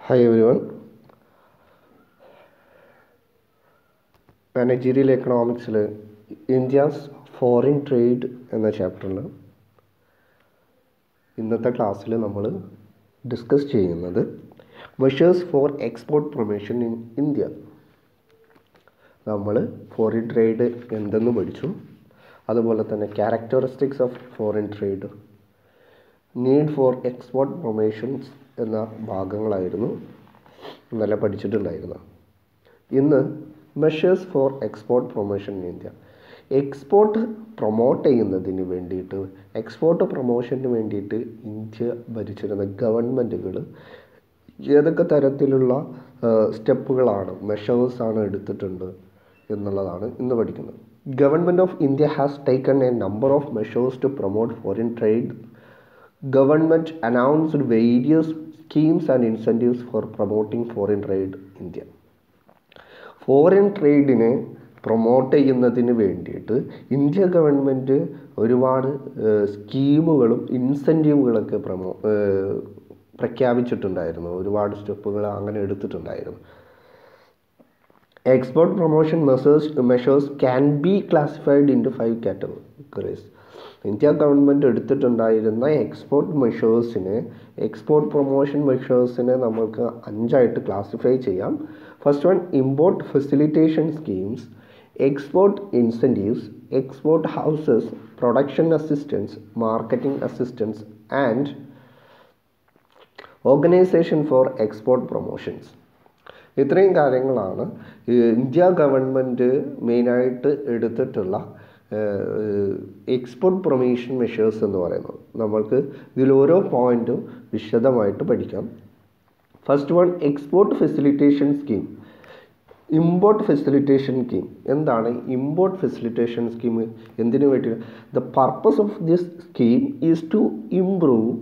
Hi everyone. Managerial എക്കണോമിക്സിൽ India's foreign trade എന്ന ചാപ്റ്ററിൽ ഇന്നത്തെ ക്ലാസ്സിൽ നമ്മൾ ഡിസ്കസ് ചെയ്യുന്നത് measures for export promotion in India. നമ്മൾ ഫോറിൻ ട്രേഡ് എന്തെന്ന് പഠിച്ചു, അതുപോലെ തന്നെ characteristics of foreign trade, need for export promotions എന്ന ഭാഗങ്ങളായിരുന്നു ഇന്നലെ പഠിച്ചിട്ടുണ്ടായിരുന്നത്. ഇന്ന് measures for export promotion in India. Export promote ചെയ്യുന്നതിന് വേണ്ടിയിട്ട്, എക്സ്പോർട്ട് പ്രൊമോഷന് വേണ്ടിയിട്ട് ഇന്ത്യ ഭരിച്ചിരുന്ന ഗവൺമെൻറ്റുകൾ ഏതൊക്കെ തരത്തിലുള്ള സ്റ്റെപ്പുകളാണ്, മെഷേഴ്സാണ് എടുത്തിട്ടുണ്ട് എന്നുള്ളതാണ് ഇന്ന് പഠിക്കുന്നത്. Government of India has taken a number of measures to promote foreign trade. Government announced various schemes and incentives for promoting foreign trade in India. Foreign ട്രേഡിനെ പ്രൊമോട്ട് ചെയ്യുന്നതിന് വേണ്ടിയിട്ട് ഇന്ത്യ ഗവൺമെൻറ് ഒരുപാട് സ്കീമുകളും ഇൻസെൻറ്റീവുകളൊക്കെ പ്രഖ്യാപിച്ചിട്ടുണ്ടായിരുന്നു. ഒരുപാട് സ്റ്റെപ്പുകൾ അങ്ങനെ എടുത്തിട്ടുണ്ടായിരുന്നു. Export promotion measures can be classified into 5 categories. India government എടുത്തിട്ടുണ്ടായിരുന്ന export promotion മെഷേഴ്സിനെ നമുക്ക് 5ആയിട്ട് ക്ലാസിഫൈ ചെയ്യാം. First one, import facilitation schemes, export incentives, export houses, production assistance, marketing assistance and organisation for export promotions. ഇത്രയും കാര്യങ്ങളാണ് India government മെയിനായിട്ട് എടുത്തിട്ടുള്ള export promotion measures എന്ന് പറയുന്നത്. നമ്മൾക്ക് ഇതിൽ ഓരോ പോയിൻറ്റും വിശദമായിട്ട് പഠിക്കാം. First one, export facilitation scheme. Import facilitation scheme എന്താണ്? ഇമ്പോർട്ട് ഫെസിലിറ്റേഷൻ സ്കീം എന്തിനു വേണ്ടി? The purpose of this scheme is to improve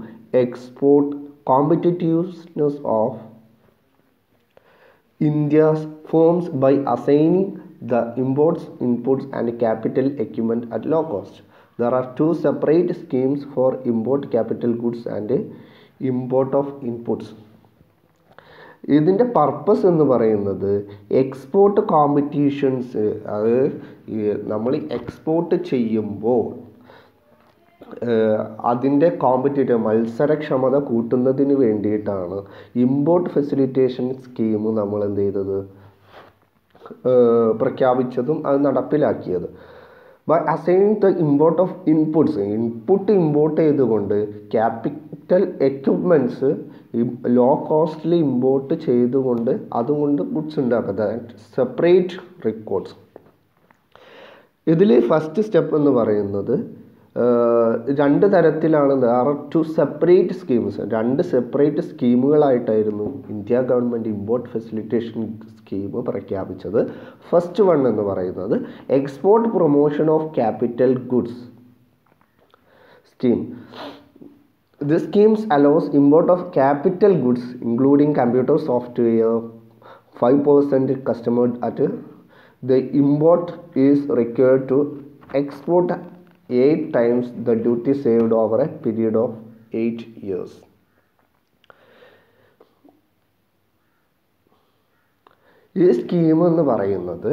export competitiveness of India's firms by assigning the imports, inputs and capital equipment at low cost. There are 2 separate schemes for import capital goods and import of inputs. ഇതിൻ്റെ purpose എന്ന് പറയുന്നത് export competitions, അത് നമ്മൾ export ചെയ്യുമ്പോൾ അതിൻ്റെ മത്സരക്ഷമത കൂട്ടുന്നതിന് വേണ്ടിയിട്ടാണ് import facilitation scheme നമ്മൾ എന്ത് ചെയ്തത്, പ്രഖ്യാപിച്ചതും അത് നടപ്പിലാക്കിയത്. By assigning the import of inputs, import ചെയ്തുകൊണ്ട് ക്യാപിറ്റൽ എക്യുപ്മെൻറ്റ്സ് ലോ കോസ്റ്റിൽ ഇമ്പോർട്ട് ചെയ്തുകൊണ്ട് അതുകൊണ്ട് ഗുഡ്സ് ഉണ്ടാക്കുക, സെപ്പറേറ്റ് റെക്കോർഡ്സ്. ഇതിൽ ഫസ്റ്റ് സ്റ്റെപ്പ് എന്ന് പറയുന്നത് 2 തരത്തിലാണ്. ആർ 2 സെപ്പറേറ്റ് സ്കീംസ്, 2 സെപ്പറേറ്റ് സ്കീമുകളായിട്ടായിരുന്നു India government import facilitation scheme പ്രഖ്യാപിച്ചത്. ഫസ്റ്റ് വൺ എന്ന് പറയുന്നത് export promotion of capital goods scheme. This schemes allows import of capital goods including computer software 5% customer at the import is required to export 8 times the duty saved over a period of 8 years. ഈ scheme എന്ന് പറയുന്നത്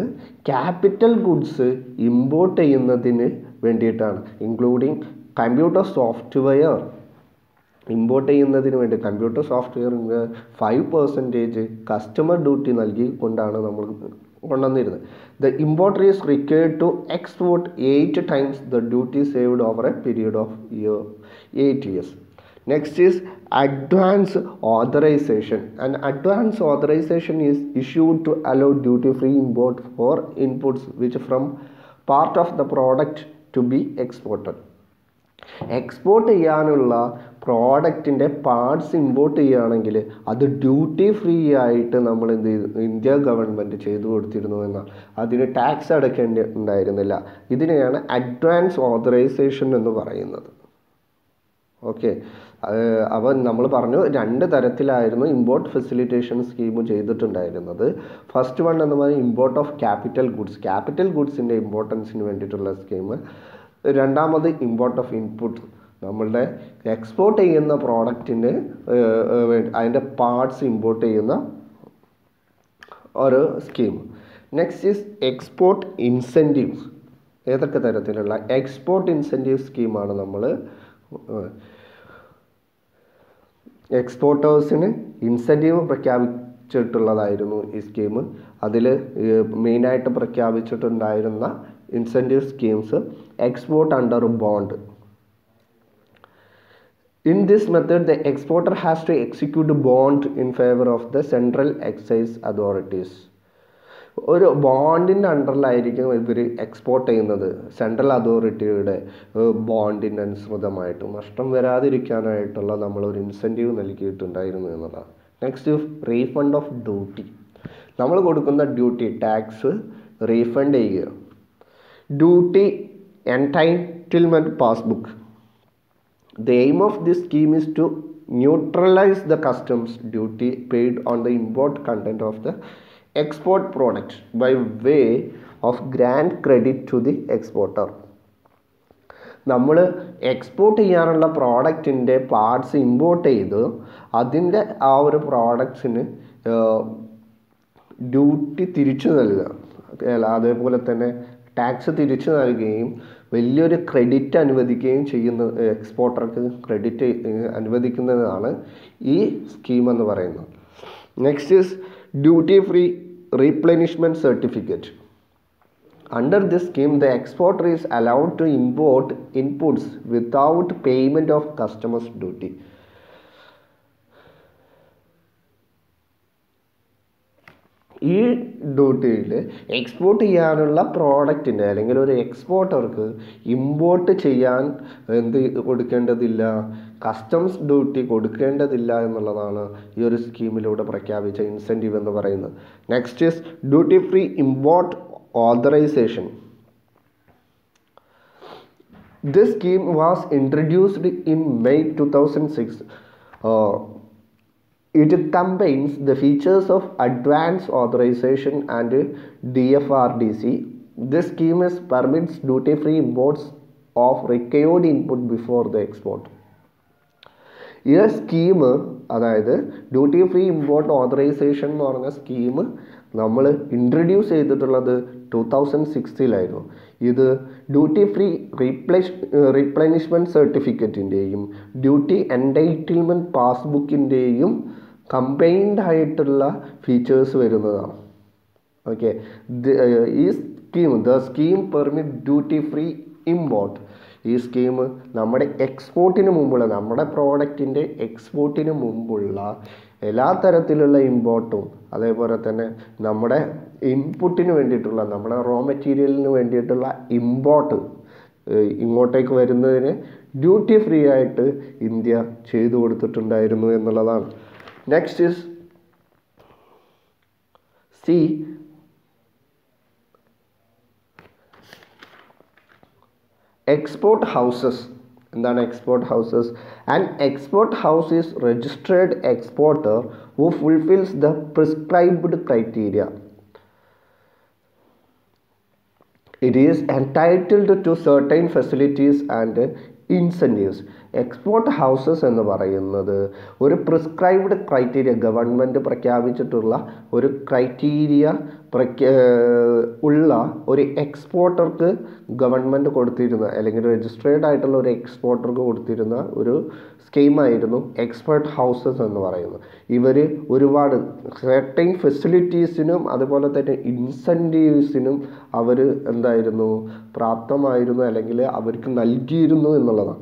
capital goods import ചെയ്യുന്നതിന് വേണ്ടിയിട്ടാണ്. Including computer software import ചെയ്യുന്നതിന് വേണ്ടി computer സോഫ്റ്റ്വെയറിന് 5% customer duty നൽകിക്കൊണ്ടാണ് നമ്മൾ കൊണ്ടുവന്നിരുന്നത്. The importer is required to export 8 times the duty saved over a period of 8 years. Next is advance authorization. An advance authorization is issued to allow duty-free import for inputs which from part of the product to be exported. Export ചെയ്യാനുള്ള പ്രോഡക്റ്റിൻ്റെ parts import ചെയ്യുകയാണെങ്കിൽ അത് duty free ആയിട്ട് നമ്മൾ എന്ത് ചെയ്തു, India government ചെയ്തു കൊടുത്തിരുന്നു എന്നാൽ അതിന് ടാക്സ് അടയ്ക്കേണ്ടിണ്ടായിരുന്നില്ല. ഇതിനെയാണ് അഡ്വാൻസ് ഓതറൈസേഷൻ എന്ന് പറയുന്നത്. ഓക്കെ, അപ്പോൾ നമ്മൾ പറഞ്ഞു 2 തരത്തിലായിരുന്നു ഇമ്പോർട്ട് ഫെസിലിറ്റേഷൻ സ്കീം ചെയ്തിട്ടുണ്ടായിരുന്നത്. ഫസ്റ്റ് വൺ എന്ന് പറഞ്ഞാൽ ഇമ്പോർട്ട് ഓഫ് ക്യാപിറ്റൽ ഗുഡ്സിൻ്റെ ഇമ്പോർട്ടൻസിന് വേണ്ടിയിട്ടുള്ള സ്കീം. രണ്ടാമത് ഇമ്പോർട്ട് ഓഫ് ഇൻപുട്ട് നമ്മളുടെ എക്സ്പോർട്ട് ചെയ്യുന്ന പ്രോഡക്റ്റിന് അതിൻ്റെ പാർട്സ് ഇമ്പോർട്ട് ചെയ്യുന്ന ഒരു scheme. Next is export incentives. ഏതൊക്കെ തരത്തിലുള്ള എക്സ്പോർട്ട് ഇൻസെൻറ്റീവ് സ്കീമാണ് നമ്മൾ എക്സ്പോർട്ടേഴ്സിന് ഇൻസെൻറ്റീവ് പ്രഖ്യാപിച്ചിട്ടുള്ളതായിരുന്നു ഈ സ്കീം. അതിൽ മെയിനായിട്ട് പ്രഖ്യാപിച്ചിട്ടുണ്ടായിരുന്ന incentive schemes export under bond. In this method, the exporter has to execute a bond in favor of the central excise authorities. ഒരു ബോണ്ടിൻ്റെ അണ്ടറിലായിരിക്കും ഇവർ എക്സ്പോർട്ട് ചെയ്യുന്നത്. സെൻട്രൽ അതോറിറ്റിയുടെ ബോണ്ടിന് അനുസൃതമായിട്ട് നഷ്ടം വരാതിരിക്കാനായിട്ടുള്ള നമ്മളൊരു ഇൻസെൻറ്റീവ് നൽകിയിട്ടുണ്ടായിരുന്നു എന്നതാണ്. Next, refund of duty. നമ്മൾ കൊടുക്കുന്ന ഡ്യൂട്ടി ടാക്സ് റീഫണ്ട് ചെയ്യുക. Duty എൻടൈറ്റിൽമെൻറ്റ് passbook. The aim of this scheme is to neutralize the customs duty paid on the import content of the export product by way of grant credit to the exporter. നമ്മൾ export ചെയ്യാനുള്ള പ്രോഡക്റ്റിൻ്റെ parts import ചെയ്ത് അതിൻ്റെ ആ ഒരു പ്രോഡക്ട്സിന് duty തിരിച്ചു നൽകുക, അതേപോലെ തന്നെ ടാക്സ് തിരിച്ചു നൽകുകയും വലിയൊരു ക്രെഡിറ്റ് അനുവദിക്കുകയും ചെയ്യുന്ന എക്സ്പോർട്ടർക്ക് ക്രെഡിറ്റ് അനുവദിക്കുന്നതാണ് ഈ സ്കീം എന്ന് പറയുന്നത്. Next is duty free replenishment certificate. Under this scheme, the exporter is allowed to import inputs without payment of customs duty. ഈ ഡ്യൂട്ടിയിൽ എക്സ്പോർട്ട് ചെയ്യാനുള്ള പ്രോഡക്റ്റിൻ്റെ അല്ലെങ്കിൽ ഒരു എക്സ്പോർട്ടർക്ക് ഇമ്പോർട്ട് ചെയ്യാൻ എന്ത് കൊടുക്കേണ്ടതില്ല, കസ്റ്റംസ് ഡ്യൂട്ടി കൊടുക്കേണ്ടതില്ല എന്നുള്ളതാണ് ഈ ഒരു സ്കീമിലൂടെ പ്രഖ്യാപിച്ച ഇൻസെൻറ്റീവ് എന്ന് പറയുന്നത്. Next is duty free import authorisation. This scheme was introduced in May 2006. It combines the features of advance authorization and DFRDC. This scheme permits duty-free imports of required input before the export. ഈ scheme, അതായത് duty free import authorisation എന്ന് പറഞ്ഞ scheme നമ്മൾ introduce ചെയ്തിട്ടുള്ളത് 2006 ഇത് duty free replenishment സർട്ടിഫിക്കറ്റിൻ്റെയും duty entitlement പാസ്ബുക്കിൻ്റെയും combined ആയിട്ടുള്ള ഫീച്ചേഴ്സ് വരുന്നതാണ്. ഓക്കെ, ഈ scheme the scheme permit duty free import. ഈ സ്കീം നമ്മുടെ എക്സ്പോർട്ടിന് മുമ്പുള്ള, നമ്മുടെ പ്രോഡക്റ്റിൻ്റെ എക്സ്പോർട്ടിന് മുമ്പുള്ള എല്ലാ തരത്തിലുള്ള ഇമ്പോർട്ടും അതേപോലെ തന്നെ നമ്മുടെ ഇൻപുട്ടിന് വേണ്ടിയിട്ടുള്ള, നമ്മുടെ റോ മെറ്റീരിയലിന് വേണ്ടിയിട്ടുള്ള ഇമ്പോർട്ട് ഇങ്ങോട്ടേക്ക് വരുന്നതിന് ഡ്യൂട്ടി ഫ്രീ ആയിട്ട് ഇന്ത്യ ചെയ്തു കൊടുത്തിട്ടുണ്ടായിരുന്നു എന്നുള്ളതാണ്. Next is C export houses. എന്താണ് export houses? An export house is registered exporter who fulfils the prescribed criteria. It is entitled to certain facilities and incentives. Export houses എന്ന് പറയുന്നത് ഒരു prescribed criteria, government പ്രഖ്യാപിച്ചിട്ടുള്ള ഒരു criteria ഉള്ള ഒരു എക്സ്പോർട്ടർക്ക് government കൊടുത്തിരുന്ന, അല്ലെങ്കിൽ രജിസ്ട്രേർഡ് ആയിട്ടുള്ള ഒരു എക്സ്പോർട്ടർക്ക് കൊടുത്തിരുന്ന ഒരു സ്കീമായിരുന്നു എക്സ്പോർട്ട് ഹൗസസ് എന്ന് പറയുന്നത്. ഇവർ ഒരുപാട് സെർട്ടൈൻ ഫെസിലിറ്റീസിനും അതുപോലെ തന്നെ ഇൻസെൻറ്റീവ്സിനും അവർ എന്തായിരുന്നു, പ്രാപ്തമായിരുന്നു, അല്ലെങ്കിൽ അവർക്ക് നൽകിയിരുന്നു എന്നുള്ളതാണ്.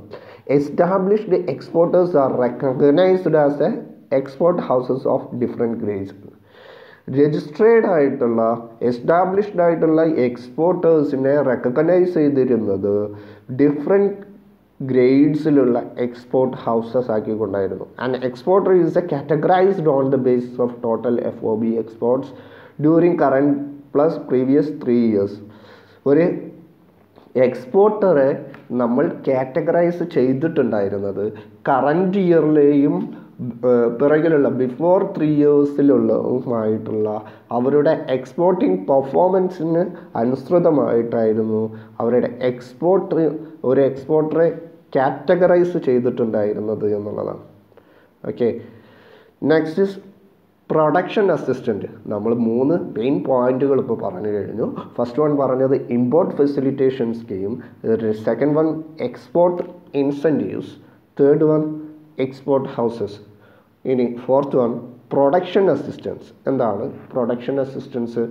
Established exporters are recognized as a export houses of different grades. Registered ആയിട്ടുള്ള, എസ്റ്റാബ്ലിഷ്ഡ് ആയിട്ടുള്ള എക്സ്പോർട്ടേഴ്സിനെ റെക്കഗ്നൈസ് ചെയ്തിരുന്നത് ഡിഫറെൻറ്റ് ഗ്രേഡ്സിലുള്ള എക്സ്പോർട്ട് ഹൗസസ് ആക്കിക്കൊണ്ടായിരുന്നു. And exporter is a categorised on the basis of total FOB exports during current plus previous 3 years. ഒരു എക്സ്പോർട്ടറെ നമ്മൾ categorise ചെയ്തിട്ടുണ്ടായിരുന്നത് current ഇയറിലെയും പിറകിലുള്ള before 3 yearsലുള്ളതുമായിട്ടുള്ള അവരുടെ എക്സ്പോർട്ടിംഗ് പെർഫോമൻസിന് അനുസൃതമായിട്ടായിരുന്നു അവരുടെ ഒരു എക്സ്പോർട്ടറെ കാറ്റഗറൈസ് ചെയ്തിട്ടുണ്ടായിരുന്നത് എന്നുള്ളതാണ്. Okay, next is production assistant. നമ്മൾ 3 മെയിൻ പോയിന്റുകൾ ഇപ്പോൾ പറഞ്ഞു കഴിഞ്ഞു. ഫസ്റ്റ് വൺ പറഞ്ഞത് import facilitation scheme, second one export incentives, third one export houses. ഇനി ഫോർത്ത് വൺ പ്രൊഡക്ഷൻ അസിസ്റ്റൻസ്. എന്താണ് പ്രൊഡക്ഷൻ അസിസ്റ്റൻസ്?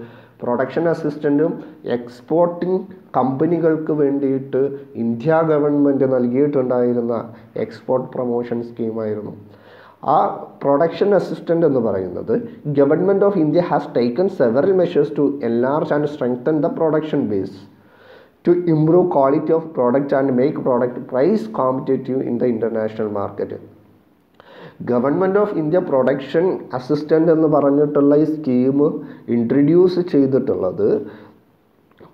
പ്രൊഡക്ഷൻ അസിസ്റ്റൻറ്റും എക്സ്പോർട്ടിംഗ് കമ്പനികൾക്ക് വേണ്ടിയിട്ട് ഇന്ത്യ ഗവൺമെൻറ് നൽകിയിട്ടുണ്ടായിരുന്ന എക്സ്പോർട്ട് പ്രൊമോഷൻ സ്കീമായിരുന്നു. ആ പ്രൊഡക്ഷൻ അസിസ്റ്റൻ്റ് എന്ന് പറയുന്നത് government of India has taken several measures to enlarge and strengthen the production base to improve quality of product and make product price competitive in the international market. Government of India production assistant എന്ന് പറഞ്ഞിട്ടുള്ള ഈ scheme introduce ചെയ്തിട്ടുള്ളത്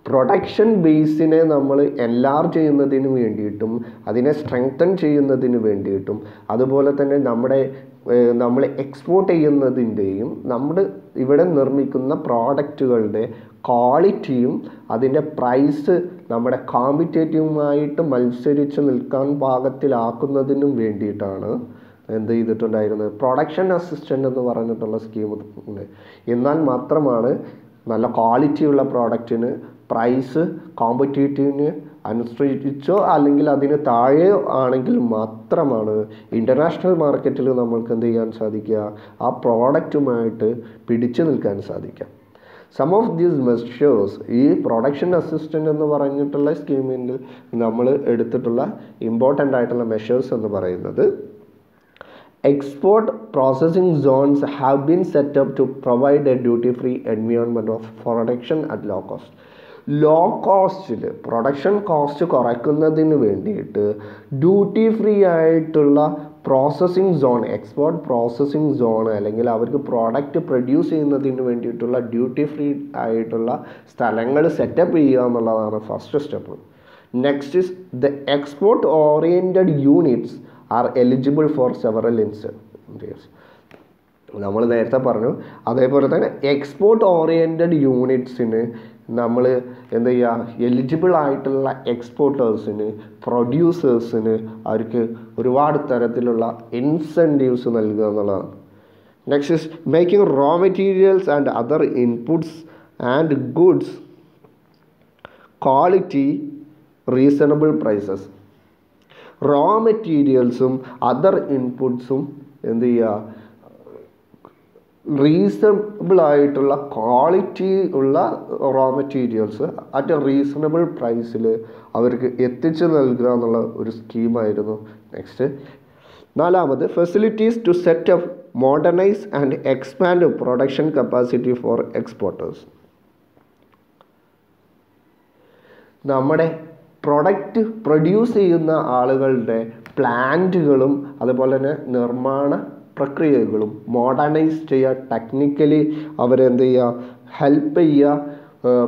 production ബേസിനെ നമ്മൾ enlarge ചെയ്യുന്നതിന് വേണ്ടിയിട്ടും അതിനെ strengthen ചെയ്യുന്നതിന് വേണ്ടിയിട്ടും അതുപോലെ തന്നെ നമ്മൾ എക്സ്പോർട്ട് ചെയ്യുന്നതിൻ്റെയും നമ്മുടെ ഇവിടെ നിർമ്മിക്കുന്ന പ്രോഡക്റ്റുകളുടെ ക്വാളിറ്റിയും അതിൻ്റെ പ്രൈസ് നമ്മുടെ കോമ്പറ്റേറ്റീവുമായിട്ട് മത്സരിച്ച് നിൽക്കാൻ പാകത്തിലാക്കുന്നതിനും വേണ്ടിയിട്ടാണ് എന്ത് ചെയ്തിട്ടുണ്ടായിരുന്നത് പ്രൊഡക്ഷൻ അസിസ്റ്റൻ്റ് എന്ന് പറഞ്ഞിട്ടുള്ള സ്കീം. എന്നാൽ മാത്രമാണ് നല്ല ക്വാളിറ്റിയുള്ള പ്രോഡക്റ്റിന് പ്രൈസ് കോമ്പറ്റേറ്റീവിന് അനുസരിച്ചോ അല്ലെങ്കിൽ അതിന് താഴെയോ ആണെങ്കിൽ മാത്രമാണ് ഇൻ്റർനാഷണൽ മാർക്കറ്റിൽ നമ്മൾക്ക് എന്ത് ചെയ്യാൻ സാധിക്കുക, ആ പ്രോഡക്റ്റുമായിട്ട് പിടിച്ചു നിൽക്കാൻ സാധിക്കുക. സം ഓഫ് ദീസ് മെഷേഴ്സ്, ഈ പ്രൊഡക്ഷൻ അസിസ്റ്റൻ്റ് എന്ന് പറഞ്ഞിട്ടുള്ള സ്കീമിൽ നമ്മൾ എടുത്തിട്ടുള്ള ഇമ്പോർട്ടൻ്റ് ആയിട്ടുള്ള മെഷേഴ്സ് എന്ന് പറയുന്നത് export processing zones have been set up to provide a duty-free environment of production at low cost. Low കോസ്റ്റിൽ പ്രൊഡക്ഷൻ കോസ്റ്റ് കുറയ്ക്കുന്നതിന് വേണ്ടിയിട്ട് ഡ്യൂട്ടി ഫ്രീ ആയിട്ടുള്ള processing zone, export processing zone അല്ലെങ്കിൽ അവർക്ക് പ്രോഡക്റ്റ് പ്രൊഡ്യൂസ് ചെയ്യുന്നതിന് വേണ്ടിയിട്ടുള്ള ഡ്യൂട്ടി ഫ്രീ ആയിട്ടുള്ള സ്ഥലങ്ങൾ സെറ്റപ്പ് ചെയ്യുക എന്നുള്ളതാണ് first step. Next is the export oriented units are eligible for several incentives. നമ്മൾ നേരത്തെ പറഞ്ഞു. അതേപോലെ തന്നെ എക്സ്പോർട്ട് ഓറിയൻറ്റഡ് യൂണിറ്റ്സിന് നമ്മൾ എന്ത് ചെയ്യുക, എലിജിബിൾ ആയിട്ടുള്ള എക്സ്പോർട്ടേഴ്സിന് പ്രൊഡ്യൂസേഴ്സിന് അവർക്ക് ഒരുപാട് തരത്തിലുള്ള ഇൻസെൻറ്റീവ്സ് നൽകുക എന്നുള്ളതാണ്. Next is making raw materials and other inputs and goods quality reasonable prices. Raw മെറ്റീരിയൽസും അതർ ഇൻപുട്സും എന്ത് ചെയ്യുക, റീസണബിൾ ആയിട്ടുള്ള ക്വാളിറ്റി ഉള്ള റോ മെറ്റീരിയൽസ് അറ്റ് റീസണബിൾ പ്രൈസിൽ അവർക്ക് എത്തിച്ചു നൽകുക എന്നുള്ള ഒരു സ്കീമായിരുന്നു. നെക്സ്റ്റ് നാലാമത് facilities to set up modernise and expand production capacity for exporters. നമ്മുടെ പ്രൊഡക്റ്റ് പ്രൊഡ്യൂസ് ചെയ്യുന്ന ആളുകളുടെ പ്ലാന്റുകളും അതുപോലെ തന്നെ നിർമ്മാണ പ്രക്രിയകളും മോഡേണൈസ് ചെയ്യുക, ടെക്നിക്കലി അവരെന്ത് ചെയ്യുക, ഹെൽപ്പ് ചെയ്യുക,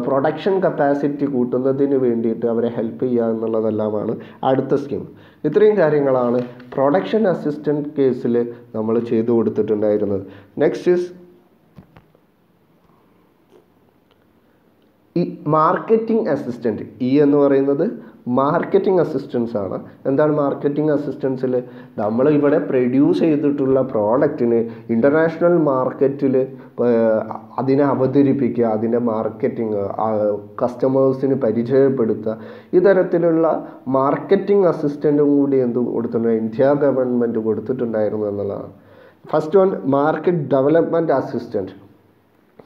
പ്രൊഡക്ഷൻ കപ്പാസിറ്റി കൂട്ടുന്നതിന് വേണ്ടിയിട്ട് അവരെ ഹെൽപ്പ് ചെയ്യുക എന്നുള്ളതെല്ലാമാണ് അടുത്ത സ്കീം. ഇത്രയും കാര്യങ്ങളാണ് പ്രൊഡക്ഷൻ അസിസ്റ്റൻറ്റ് കേസിൽ നമ്മൾ ചെയ്തു കൊടുത്തിട്ടുണ്ടായിരുന്നത്. നെക്സ്റ്റ് ഇസ് ഈ മാർക്കറ്റിംഗ് അസിസ്റ്റൻറ്റ്. ഈ എന്ന് പറയുന്നത് മാർക്കറ്റിംഗ് അസിസ്റ്റൻസ് ആണ്. എന്താണ് മാർക്കറ്റിംഗ് അസിസ്റ്റൻസിൽ? നമ്മൾ ഇവിടെ പ്രൊഡ്യൂസ് ചെയ്തിട്ടുള്ള പ്രോഡക്റ്റിന് ഇൻ്റർനാഷണൽ മാർക്കറ്റിൽ അതിനെ അവതരിപ്പിക്കുക, അതിൻ്റെ മാർക്കറ്റിംഗ് കസ്റ്റമേഴ്സിന് പരിചയപ്പെടുത്തുക, ഇത്തരത്തിലുള്ള മാർക്കറ്റിംഗ് അസിസ്റ്റൻറ്റും കൂടി എന്ത് കൊടുത്തിട്ടുണ്ട്, ഇന്ത്യ ഗവൺമെൻറ് കൊടുത്തിട്ടുണ്ടായിരുന്നു എന്നുള്ളതാണ്. First one market development assistant.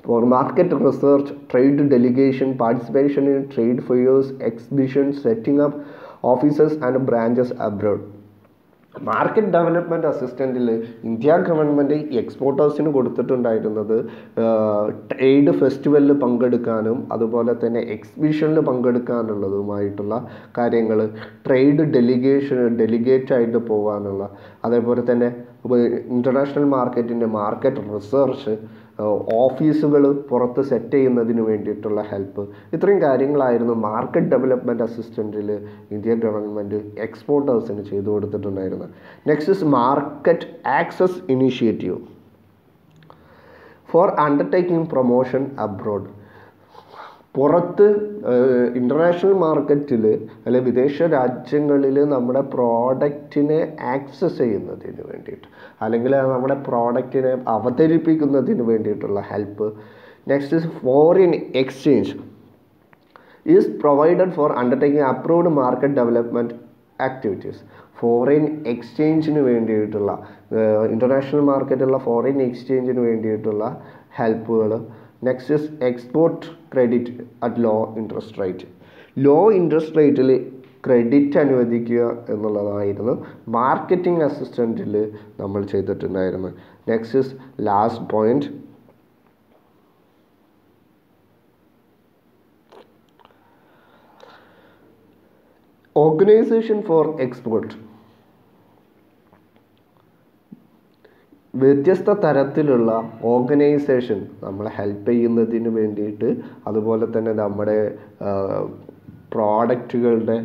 For market research, trade delegation, participation in trade fairs, exhibitions, setting up offices and branches abroad. Market development അസിസ്റ്റൻറ്റിൽ ഇന്ത്യ ഗവൺമെൻറ് എക്സ്പോർട്ടേഴ്സിന് കൊടുത്തിട്ടുണ്ടായിരുന്നത് ട്രേഡ് ഫെസ്റ്റിവലിൽ പങ്കെടുക്കാനും അതുപോലെ തന്നെ എക്സിബിഷനിൽ പങ്കെടുക്കാനുള്ളതുമായിട്ടുള്ള കാര്യങ്ങൾ, ട്രേഡ് ഡെലിഗേറ്റായിട്ട് പോകാനുള്ള, അതേപോലെ തന്നെ ഇൻ്റർനാഷണൽ മാർക്കറ്റിൻ്റെ മാർക്കറ്റ് റിസർച്ച്, ഓഫീസുകൾ പുറത്ത് സെറ്റ് ചെയ്യുന്നതിന് വേണ്ടിയിട്ടുള്ള ഹെൽപ്പ്, ഇത്രയും കാര്യങ്ങളായിരുന്നു മാർക്കറ്റ് ഡെവലപ്മെൻറ്റ് അസിസ്റ്റൻറ്റിൽ ഇന്ത്യ ഗവൺമെൻറ് എക്സ്പോർട്ടേഴ്സിന് ചെയ്തു കൊടുത്തിട്ടുണ്ടായിരുന്നത്. Next is market access initiative for undertaking promotion abroad. പുറത്ത് ഇൻ്റർനാഷണൽ മാർക്കറ്റിൽ അല്ലെങ്കിൽ വിദേശ രാജ്യങ്ങളിൽ നമ്മുടെ പ്രോഡക്റ്റിനെ ആക്സസ് ചെയ്യുന്നതിന് വേണ്ടിയിട്ട്, അല്ലെങ്കിൽ നമ്മുടെ പ്രോഡക്റ്റിനെ അവതരിപ്പിക്കുന്നതിന് വേണ്ടിയിട്ടുള്ള help. Next is foreign exchange is provided for undertaking approved market development activities. Foreign എക്സ്ചേഞ്ചിന് വേണ്ടിയിട്ടുള്ള ഇൻ്റർനാഷണൽ മാർക്കറ്റുള്ള ഫോറിൻ എക്സ്ചേഞ്ചിന് വേണ്ടിയിട്ടുള്ള ഹെൽപ്പുകൾ. Next is export credit at low interest rate. Low interest റേറ്റിൽ ക്രെഡിറ്റ് അനുവദിക്കുക എന്നുള്ളതായിരുന്നു മാർക്കറ്റിംഗ് അസിസ്റ്റൻറ്റിൽ നമ്മൾ ചെയ്തിട്ടുണ്ടായിരുന്നത്. Next is last point, organisation for export. വ്യത്യസ്ത തരത്തിലുള്ള ഓർഗനൈസേഷൻ നമ്മളെ ഹെൽപ്പ് ചെയ്യുന്നതിന് വേണ്ടിയിട്ട്, അതുപോലെ തന്നെ നമ്മുടെ പ്രോഡക്റ്റുകളുടെ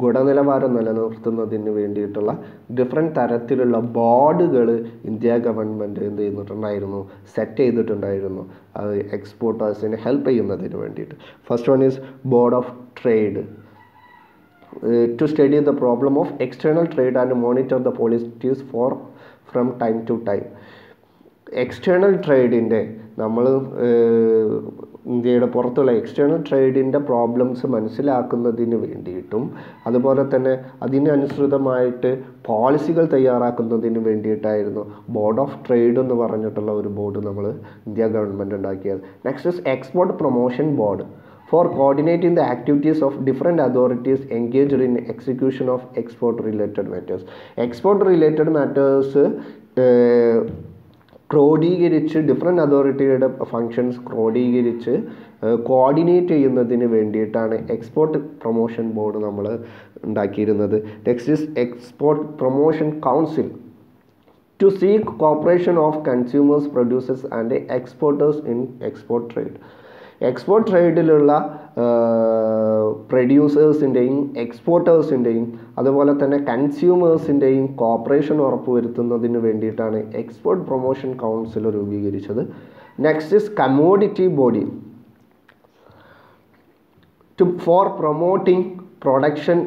ഗുണനിലവാരം നിലനിർത്തുന്നതിന് വേണ്ടിയിട്ടുള്ള ഡിഫറെൻറ്റ് തരത്തിലുള്ള ബോർഡുകൾ ഇന്ത്യ ഗവൺമെൻറ് എന്ത് ചെയ്യുന്നിട്ടുണ്ടായിരുന്നു, സെറ്റ് ചെയ്തിട്ടുണ്ടായിരുന്നു അത് എക്സ്പോർട്ടേഴ്സിനെ ഹെൽപ്പ് ചെയ്യുന്നതിന് വേണ്ടിയിട്ട്. First one is board of trade, to study the problem of external trade and monitor the policies from time to time. External ട്രേഡിൻ്റെ നമ്മൾ ഇന്ത്യയുടെ പുറത്തുള്ള എക്സ്റ്റേണൽ ട്രേഡിൻ്റെ പ്രോബ്ലംസ് മനസ്സിലാക്കുന്നതിന് വേണ്ടിയിട്ടും, അതുപോലെ തന്നെ അതിനനുസൃതമായിട്ട് പോളിസികൾ തയ്യാറാക്കുന്നതിന് വേണ്ടിയിട്ടായിരുന്നു ബോർഡ് ഓഫ് ട്രേഡ് എന്ന് പറഞ്ഞിട്ടുള്ള ഒരു ബോർഡ് നമ്മൾ ഇന്ത്യ ഗവൺമെൻറ് ഉണ്ടാക്കിയത്. Next is export promotion board for coordinating the activities of different authorities engaged in execution of export related matters. Export related matters ക്രോഡീകരിച്ച് ഡിഫറെൻറ്റ് അതോറിറ്റിയുടെ ഫങ്ഷൻസ് ക്രോഡീകരിച്ച് കോർഡിനേറ്റ് ചെയ്യുന്നതിന് വേണ്ടിയിട്ടാണ് എക്സ്പോർട്ട് പ്രൊമോഷൻ ബോർഡ് നമ്മൾ ഉണ്ടാക്കിയിരുന്നത്. Next is export promotion council to seek cooperation of consumers, producers and exporters in export trade. Export ട്രേഡിലുള്ള പ്രൊഡ്യൂസേഴ്സിൻ്റെയും എക്സ്പോർട്ടേഴ്സിൻ്റെയും അതുപോലെ തന്നെ കൺസ്യൂമേഴ്സിൻ്റെയും കോപ്പറേഷൻ ഉറപ്പുവരുത്തുന്നതിന് വേണ്ടിയിട്ടാണ് എക്സ്പോർട്ട് പ്രൊമോഷൻ കൗൺസിൽ രൂപീകരിച്ചത്. Next is commodity body for promoting production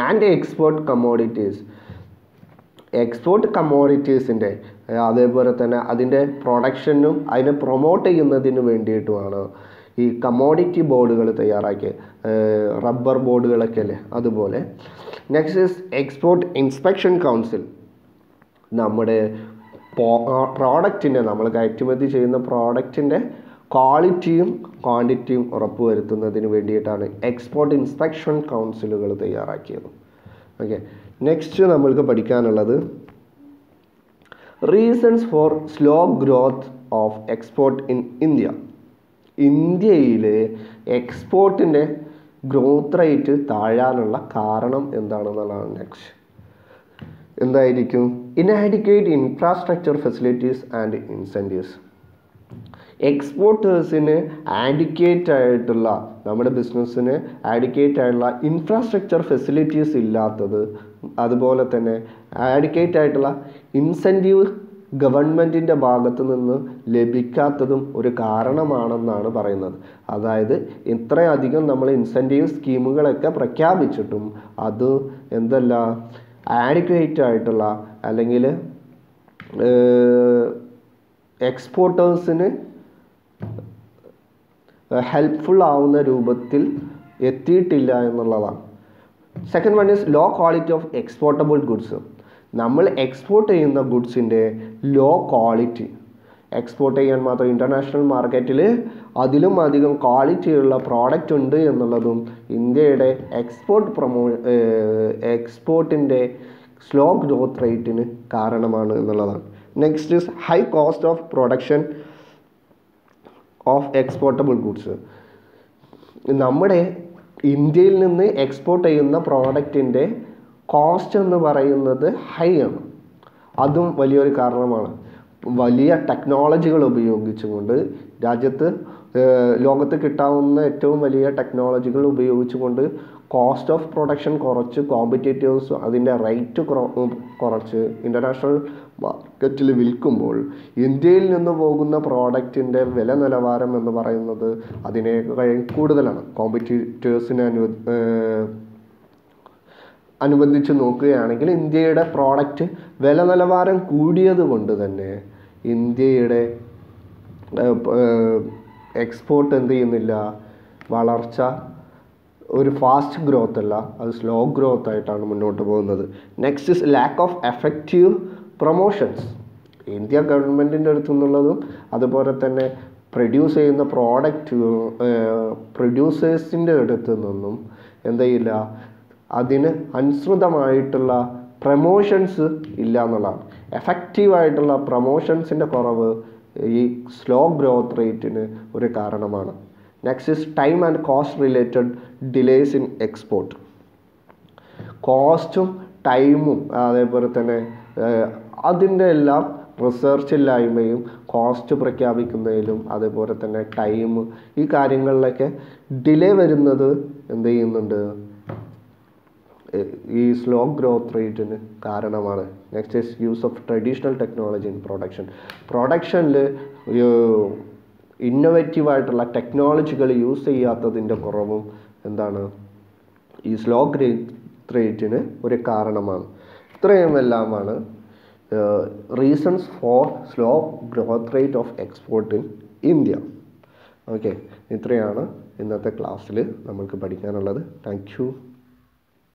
and export commodities. Export കമ്മോഡിറ്റീസിൻ്റെ അതേപോലെ തന്നെ അതിൻ്റെ പ്രൊഡക്ഷനും അതിനെ പ്രൊമോട്ട് ചെയ്യുന്നതിന് വേണ്ടിയിട്ടുമാണ് ഈ കമ്മോഡിറ്റി ബോർഡുകൾ തയ്യാറാക്കിയ റബ്ബർ ബോർഡുകളൊക്കെ അല്ലേ അതുപോലെ. Next is export inspection council. നമ്മുടെ പ്രോഡക്റ്റിൻ്റെ നമ്മൾ കയറ്റുമതി ചെയ്യുന്ന പ്രോഡക്റ്റിൻ്റെ ക്വാളിറ്റിയും ക്വാണ്ടിറ്റിയും ഉറപ്പുവരുത്തുന്നതിന് വേണ്ടിയിട്ടാണ് എക്സ്പോർട്ട് ഇൻസ്പെക്ഷൻ കൗൺസിലുകൾ തയ്യാറാക്കിയത്. ഓക്കെ, നെക്സ്റ്റ് നമ്മൾക്ക് പഠിക്കാനുള്ളത് reasons for slow growth of export in India. ഇന്ത്യയിൽ എക്സ്പോർട്ടിൻ്റെ ഗ്രോത്ത് റേറ്റ് താഴാനുള്ള കാരണം എന്താണെന്നുള്ളതാണ് നെക്സ്റ്റ്. എന്തായിരിക്കും? Inadequate infrastructure facilities and incentives. എക്സ്പോർട്ടേഴ്സിന് ആഡിക്വേറ്റ് ആയിട്ടുള്ള നമ്മുടെ ബിസിനസ്സിന് ആഡിക്വേറ്റ് ആയിട്ടുള്ള ഇൻഫ്രാസ്ട്രക്ചർ ഫെസിലിറ്റീസ് ഇല്ലാത്തത്, അതുപോലെ തന്നെ ആഡിക്വേറ്റ് ആയിട്ടുള്ള ഇൻസെൻറ്റീവ് ഗവൺമെൻറ്റിൻ്റെ ഭാഗത്ത് നിന്ന് ലഭിക്കാത്തതും ഒരു കാരണമാണെന്നാണ് പറയുന്നത്. അതായത് ഇത്രയധികം നമ്മൾ ഇൻസെൻറ്റീവ് സ്കീമുകളൊക്കെ പ്രഖ്യാപിച്ചിട്ടും അത് എന്തല്ല ആഡിക്വേറ്റ് ആയിട്ടുള്ള അല്ലെങ്കിൽ എക്സ്പോർട്ടേഴ്സിന് ഹെൽപ്ഫുൾ ആവുന്ന രൂപത്തിൽ എത്തിയിട്ടില്ല എന്നുള്ളതാണ്. Second one is low quality of exportable goods. നമ്മൾ എക്സ്പോർട്ട് ചെയ്യുന്ന ഗുഡ്സിൻ്റെ ലോ ക്വാളിറ്റി, എക്സ്പോർട്ട് ചെയ്യാൻ മാത്രം ഇൻ്റർനാഷണൽ മാർക്കറ്റിൽ അതിലും അധികം ക്വാളിറ്റിയുള്ള പ്രോഡക്റ്റ് ഉണ്ട് എന്നുള്ളതും ഇന്ത്യയുടെ എക്സ്പോർട്ടിൻ്റെ സ്ലോ ഗ്രോത്ത് റേറ്റിന് കാരണമാണ് എന്നുള്ളതാണ്. Next is high cost of production of exportable goods. നമ്മുടെ ഇന്ത്യയിൽ നിന്ന് എക്സ്പോർട്ട് ചെയ്യുന്ന പ്രോഡക്റ്റിൻ്റെ കോസ്റ്റ് എന്ന് പറയുന്നത് ഹൈ ആണ്. അതും വലിയൊരു കാരണമാണ്. വലിയ ടെക്നോളജികൾ ഉപയോഗിച്ചുകൊണ്ട് ലോകത്ത് കിട്ടാവുന്ന ഏറ്റവും വലിയ ടെക്നോളജികൾ ഉപയോഗിച്ചുകൊണ്ട് കോസ്റ്റ് ഓഫ് പ്രൊഡക്ഷൻ കുറച്ച് കോമ്പറ്റേറ്റീവ്സ് അതിൻ്റെ റേറ്റ് കുറച്ച് ഇൻ്റർനാഷണൽ മാർക്കറ്റിൽ വിൽക്കുമ്പോൾ ഇന്ത്യയിൽ നിന്ന് പോകുന്ന പ്രോഡക്റ്റിൻ്റെ വില നിലവാരം എന്ന് പറയുന്നത് അതിനേക്കാൾ കൂടുതലാണ്. കോമ്പറ്റീറ്റേഴ്സിനെ അനുബന്ധിച്ച് നോക്കുകയാണെങ്കിൽ ഇന്ത്യയുടെ പ്രോഡക്റ്റ് വില നിലവാരം കൂടിയത് കൊണ്ട് തന്നെ ഇന്ത്യയുടെ എക്സ്പോർട്ട് എന്ത് ചെയ്യുന്നില്ല, വളർച്ച ഒരു ഫാസ്റ്റ് ഗ്രോത്ത് അല്ല, അത് സ്ലോ ഗ്രോത്ത് ആയിട്ടാണ് മുന്നോട്ട് പോകുന്നത്. Next is lack of effective promotions. India ഗവൺമെൻറ്റിൻ്റെ അടുത്തു നിന്നുള്ളതും അതുപോലെ തന്നെ പ്രൊഡ്യൂസ് ചെയ്യുന്ന പ്രൊഡ്യൂസേഴ്സിൻ്റെ അടുത്ത് നിന്നും എന്ത് ചെയ്യില്ല, അതിന് അനുസൃതമായിട്ടുള്ള പ്രമോഷൻസ് ഇല്ല എന്നുള്ളതാണ്. എഫക്റ്റീവായിട്ടുള്ള പ്രമോഷൻസിൻ്റെ കുറവ് ഈ സ്ലോ ഗ്രോത്ത് റേറ്റിന് ഒരു കാരണമാണ്. Next is time and cost related delays in export. കോസ്റ്റും ടൈമും അതേപോലെ തന്നെ അതിൻ്റെ എല്ലാം റിസർച്ച് ഇല്ലായ്മയും കോസ്റ്റ് പ്രഖ്യാപിക്കുന്നതിലും അതേപോലെ തന്നെ ടൈം ഈ കാര്യങ്ങളിലൊക്കെ ഡിലേ വരുന്നത് എന്ത് ചെയ്യുന്നുണ്ട്, ഈ സ്ലോ ഗ്രോത്ത് റേറ്റിന് കാരണമാണ്. Next is use of traditional technology in പ്രൊഡക്ഷനിൽ ഇന്നോവേറ്റീവായിട്ടുള്ള ടെക്നോളജികൾ യൂസ് ചെയ്യാത്തതിൻ്റെ കുറവും എന്താണ്, ഈ സ്ലോ ഗ്രോത്ത് റേറ്റിന് ഒരു കാരണമാണ്. ഇത്രയും എല്ലാമാണ് reasons for slow growth rate of export in India. Okay, ഇത്രയാണ് ഇന്നത്തെ ക്ലാസ്സിൽ നമ്മൾക്ക് പഠിക്കാനുള്ളത്. Thank you.